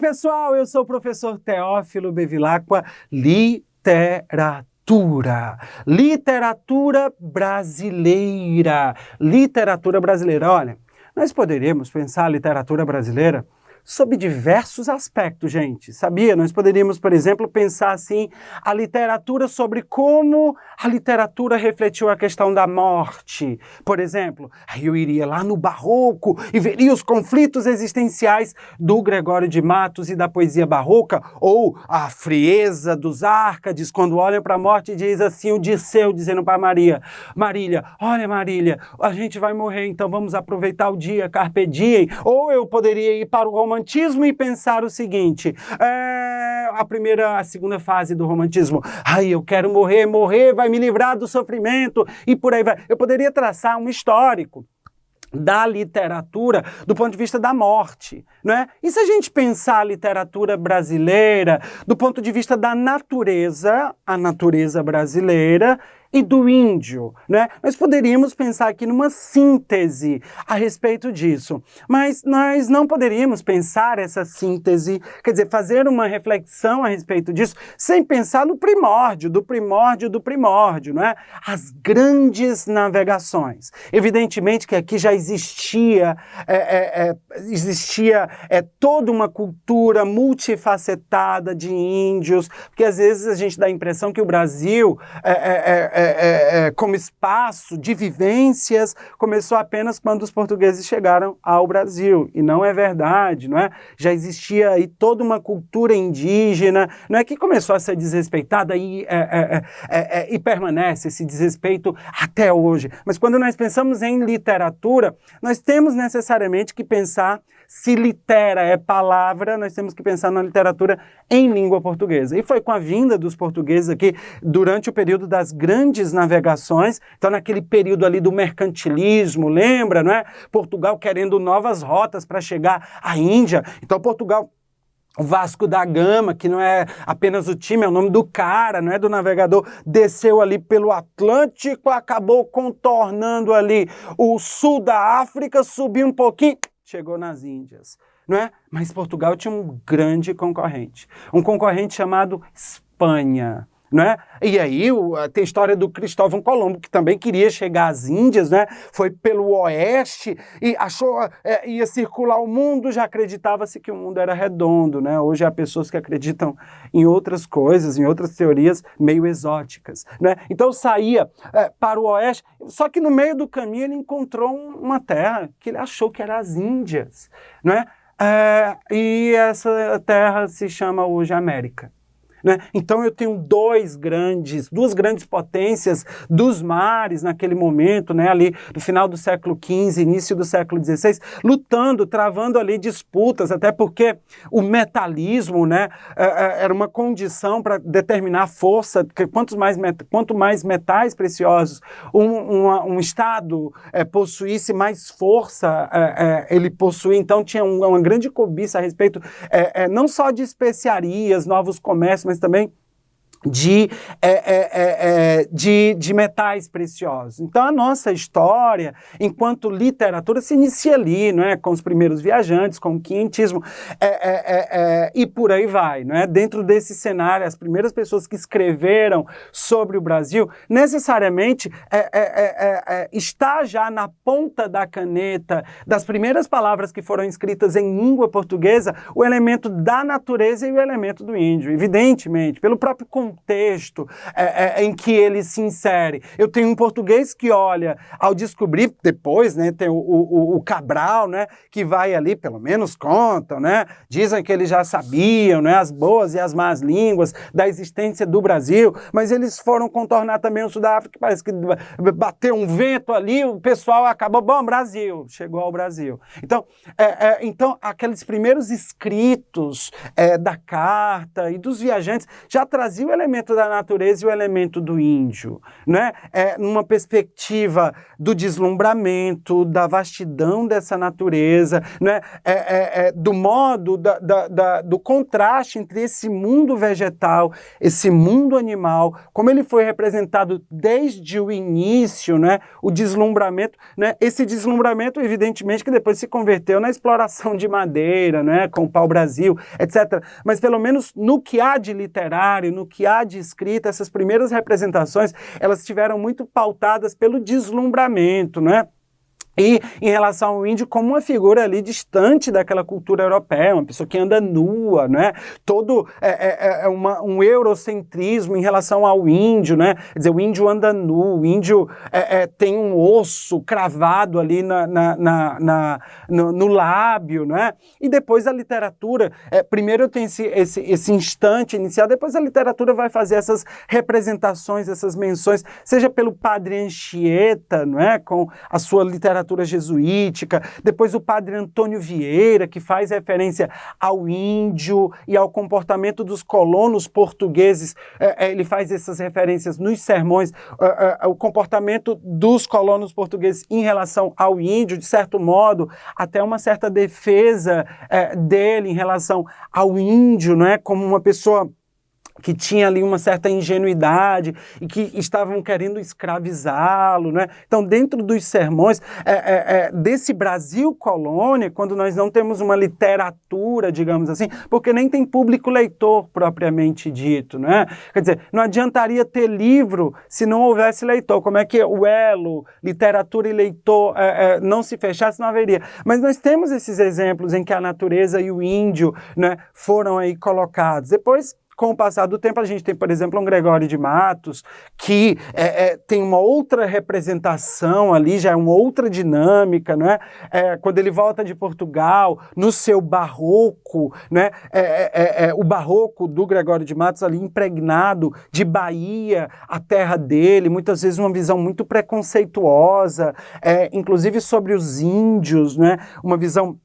pessoal, eu sou o professor Teófilo Bevilacqua, literatura. Literatura brasileira. Literatura brasileira. Olha, nós poderíamos pensar a literatura brasileira sob diversos aspectos, gente. Sabia? Nós poderíamos, por exemplo, pensar assim, a literatura sobre como a literatura refletiu a questão da morte. Por exemplo, aí eu iria lá no Barroco e veria os conflitos existenciais do Gregório de Matos e da poesia barroca, ou a frieza dos Árcades, quando olham para a morte e diz assim, o Dirceu dizendo para Marília, olha Marília, a gente vai morrer, então vamos aproveitar o dia, carpe diem. Ou eu poderia ir para o romantismo e pensar o seguinte, a segunda fase do romantismo, eu quero morrer vai me livrar do sofrimento e por aí vai. Eu poderia traçar um histórico da literatura do ponto de vista da morte, não é? E se a gente pensar a literatura brasileira do ponto de vista da natureza, a natureza brasileira e do índio, né? Nós poderíamos pensar aqui numa síntese a respeito disso, mas nós não poderíamos pensar essa síntese, quer dizer, fazer uma reflexão a respeito disso sem pensar no primórdio, do primórdio, não é? As grandes navegações. Evidentemente que aqui já existia toda uma cultura multifacetada de índios, porque às vezes a gente dá a impressão que o Brasil como espaço de vivências, começou apenas quando os portugueses chegaram ao Brasil. E não é verdade, não é? Já existia aí toda uma cultura indígena, não é, que começou a ser desrespeitada e permanece esse desrespeito até hoje. Mas quando nós pensamos em literatura, nós temos necessariamente que pensar, se litera é palavra, nós temos que pensar na literatura em língua portuguesa. E foi com a vinda dos portugueses aqui, durante o período das grandes navegações, então naquele período ali do mercantilismo, lembra, não é? Portugal querendo novas rotas para chegar à Índia. Então Portugal, o Vasco da Gama, que não é apenas o time, é o nome do cara, não é do navegador, desceu ali pelo Atlântico, acabou contornando ali o sul da África, subiu um pouquinho, chegou nas Índias, não é? Mas Portugal tinha um grande concorrente, um concorrente chamado Espanha, não é? E aí tem a história do Cristóvão Colombo, que também queria chegar às Índias, né? Foi pelo oeste e achou, ia circular o mundo, já acreditava-se que o mundo era redondo, né? Hoje há pessoas que acreditam em outras coisas, em outras teorias meio exóticas, né? Então saía para o oeste, só que no meio do caminho ele encontrou uma terra que ele achou que era as Índias, não é? E essa terra se chama hoje América. Né? Então eu tenho duas grandes potências dos mares naquele momento, né? Ali no final do século XV, início do século XVI, lutando, travando ali disputas, até porque o metalismo, né, era uma condição para determinar força, que quanto mais metais preciosos um Estado possuísse, mais força ele possuía. Então tinha uma grande cobiça a respeito não só de especiarias, novos comércios, mas também de metais preciosos. Então a nossa história, enquanto literatura, se inicia ali, não é? Com os primeiros viajantes, com o quinhentismo, e por aí vai, não é? Dentro desse cenário, as primeiras pessoas que escreveram sobre o Brasil, necessariamente está já na ponta da caneta das primeiras palavras que foram escritas em língua portuguesa, o elemento da natureza e o elemento do índio, evidentemente, pelo próprio contexto em que ele se insere. Eu tenho um português que olha, ao descobrir depois, né, tem o Cabral, né, que vai ali, pelo menos contam, né, dizem que eles já sabiam, né, as boas e as más línguas da existência do Brasil, mas eles foram contornar também o Sul da África, parece que bateu um vento ali, o pessoal acabou, Brasil, chegou ao Brasil. Então aqueles primeiros escritos da carta e dos viajantes já traziam elemento da natureza e o elemento do índio, né? Numa perspectiva do deslumbramento, da vastidão dessa natureza, né? Do modo, do contraste entre esse mundo vegetal, esse mundo animal, como ele foi representado desde o início, né? O deslumbramento, né? Esse deslumbramento, evidentemente, que depois se converteu na exploração de madeira, né? Com o pau-brasil, etc. Mas pelo menos no que há de literário, no que há de escrita, essas primeiras representações, elas estiveram muito pautadas pelo deslumbramento, né? E em relação ao índio como uma figura ali distante daquela cultura europeia, uma pessoa que anda nua, né? Todo um eurocentrismo em relação ao índio, né? Quer dizer, o índio anda nu, o índio tem um osso cravado ali no lábio, né? E depois a literatura, primeiro tem esse instante inicial, depois a literatura vai fazer essas representações, essas menções, seja pelo Padre Anchieta, não é? Com a sua literatura jesuítica, depois o Padre Antônio Vieira, que faz referência ao índio e ao comportamento dos colonos portugueses, ele faz essas referências nos sermões, o comportamento dos colonos portugueses em relação ao índio, de certo modo, até uma certa defesa dele em relação ao índio, não é? Como uma pessoa que tinha ali uma certa ingenuidade e que estavam querendo escravizá-lo, né? Então, dentro dos sermões desse Brasil colônia, quando nós não temos uma literatura, digamos assim, porque nem tem público leitor propriamente dito, né? Quer dizer, não adiantaria ter livro se não houvesse leitor. Como é que o elo, literatura e leitor não se fechasse, não haveria. Mas nós temos esses exemplos em que a natureza e o índio, né, foram aí colocados. Depois, com o passar do tempo, a gente tem, por exemplo, um Gregório de Matos, que tem uma outra representação ali, já é uma outra dinâmica, né? Quando ele volta de Portugal, no seu barroco, né? O barroco do Gregório de Matos ali impregnado de Bahia, a terra dele, muitas vezes uma visão muito preconceituosa, inclusive sobre os índios, né? Uma visão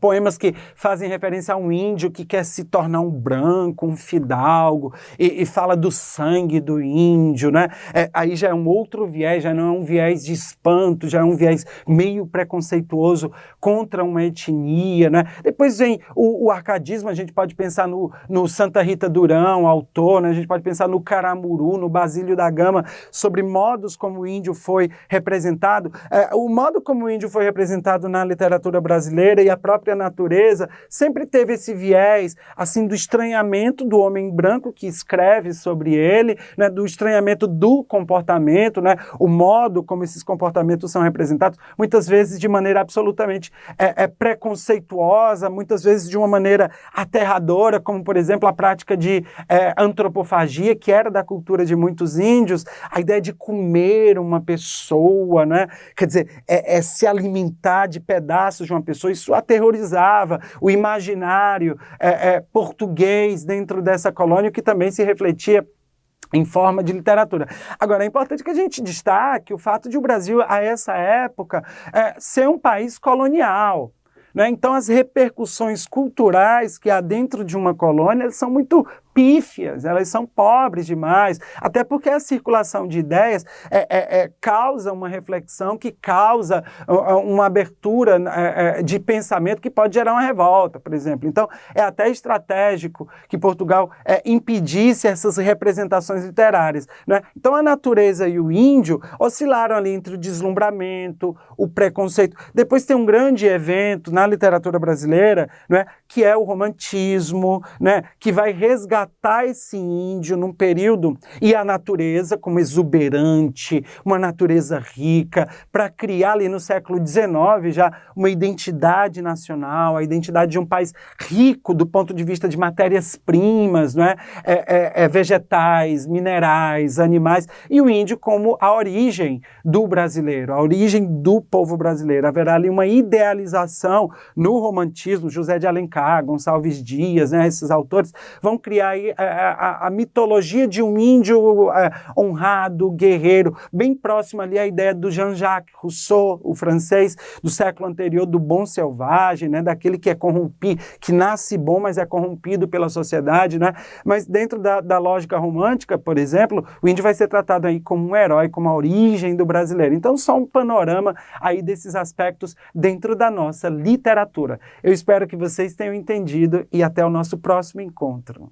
poemas que fazem referência a um índio que quer se tornar um branco, um fidalgo, e fala do sangue do índio, né? Aí já é um outro viés, já não é um viés de espanto, já é um viés meio preconceituoso contra uma etnia, né? Depois vem o arcadismo, a gente pode pensar no Santa Rita Durão, autor, né? A gente pode pensar no Caramuru, no Basílio da Gama, sobre modos como o índio foi representado. O modo como o índio foi representado na literatura brasileira e a própria natureza sempre teve esse viés, assim, do estranhamento do homem branco que escreve sobre ele, né, do estranhamento do comportamento, né, o modo como esses comportamentos são representados, muitas vezes de maneira absolutamente preconceituosa, muitas vezes de uma maneira aterradora, como, por exemplo, a prática de antropofagia, que era da cultura de muitos índios, a ideia de comer uma pessoa, né, quer dizer, se alimentar de pedaços de uma pessoa. Isso aterrorizava o imaginário português dentro dessa colônia, que também se refletia em forma de literatura. Agora, é importante que a gente destaque o fato de o Brasil, a essa época, ser um país colonial, né? Então, as repercussões culturais que há dentro de uma colônia são muito pífias, elas são pobres demais, até porque a circulação de ideias causa uma reflexão que causa uma abertura de pensamento que pode gerar uma revolta, por exemplo. Então, é até estratégico que Portugal impedisse essas representações literárias, né? Então, a natureza e o índio oscilaram ali entre o deslumbramento, o preconceito. Depois tem um grande evento na literatura brasileira, né, que é o romantismo, né, que vai resgatar esse índio num período, e a natureza como exuberante, uma natureza rica, para criar ali no século XIX já uma identidade nacional, a identidade de um país rico do ponto de vista de matérias-primas, não é? Vegetais, minerais, animais, e o índio como a origem do brasileiro, a origem do povo brasileiro. Haverá ali uma idealização no romantismo. José de Alencar Alencar, Gonçalves Dias, né, esses autores vão criar aí a mitologia de um índio honrado, guerreiro, bem próximo ali à ideia do Jean-Jacques Rousseau, o francês do século anterior, do bom selvagem, né, daquele que é corrompido, que nasce bom, mas é corrompido pela sociedade, né? Mas dentro da lógica romântica, por exemplo, o índio vai ser tratado aí como um herói, como a origem do brasileiro. Então, só um panorama aí desses aspectos dentro da nossa literatura. Eu espero que vocês tenham entendido e até o nosso próximo encontro.